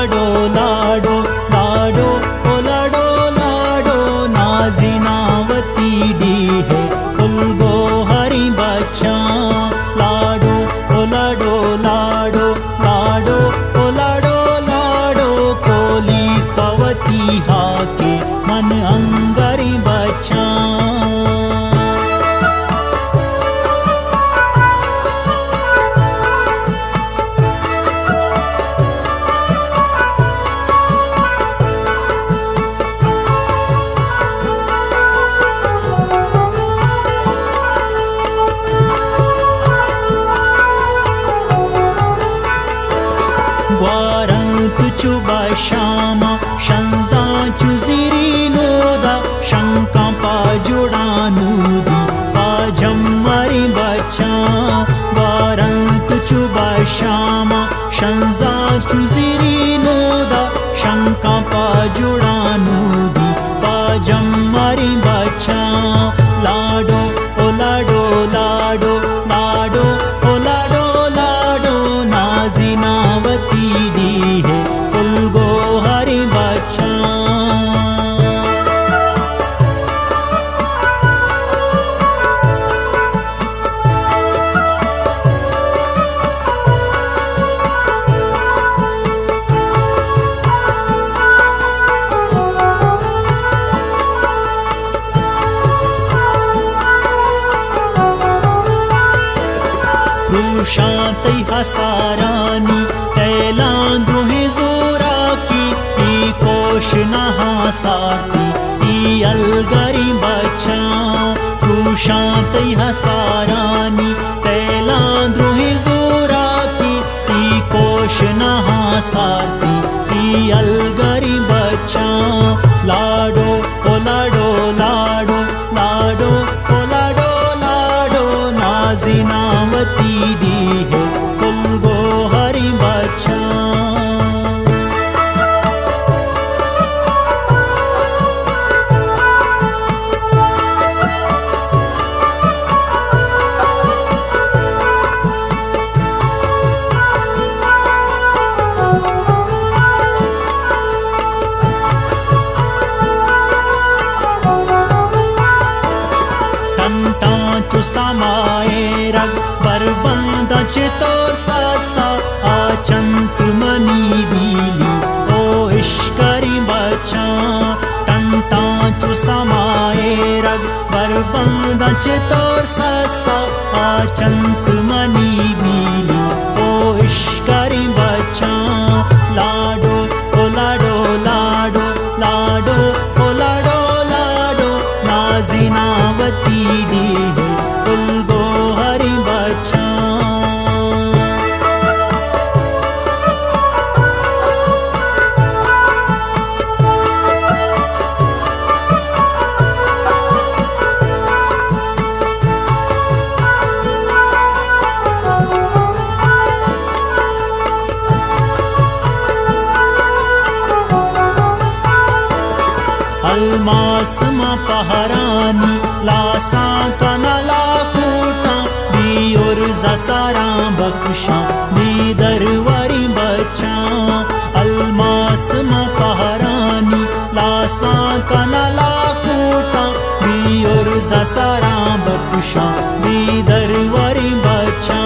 लाडो लाडो लाडो ओ लाडो लाडो नाजिनावती D है फुलगो हरी बच्चा लाडो ओ लाडो लाडो लाडो ओ लाडो लाडो कोली पवती हाके मन अंगरी बच्चा वारंत चुबा श्यामा शंजा चुजिरी नोदा शंका पाजुड़ानूदी पाजम्मरी बच्चा वारंत चुबा श्यामा शंजा चुजिरी नोदा शंका पाजुड़ानूदी पाजम्मरी बच्चा लाडो ओ लाडो लाडो लाडो ओ लाडो लाडो नाजिनावती डी है फुलगो हरी बच्चा शांति हसारानी तैलांद्रु ही जोरा की ई कोश नहा साथी ई अलगरी बच्चा तू शांति हसारानी तैलांद्रु ही जोरा की ई कोश नहा साथी ई अलगरी बच्चा लाडो ओ लाडो लाडो लाडो ओ लाडो लाडो नाजिनावती डी है फुलगो हरी बच्चा समाए रग बरबंदा चितोर सासा आचंत मनी बीली ओ इश्करी बच्चा टंटा चु समाए रग बरबंदा चितोर सासा आचंत मनी बीली ओ इश्करी बच्चा लाडो ओ लाडो लाडो लाडो ओ लाडो लाडो नाजिनावती डी है फुलगो हरी बच्चा अलमास मा पहरानी लासा कनला कूटा बी और जसारा बख्शा बी दरवारी बच्चा अलमास मा पहरानी लासा कनला कूटा बी और जसारा बख्शा बी दरवारी बच्चा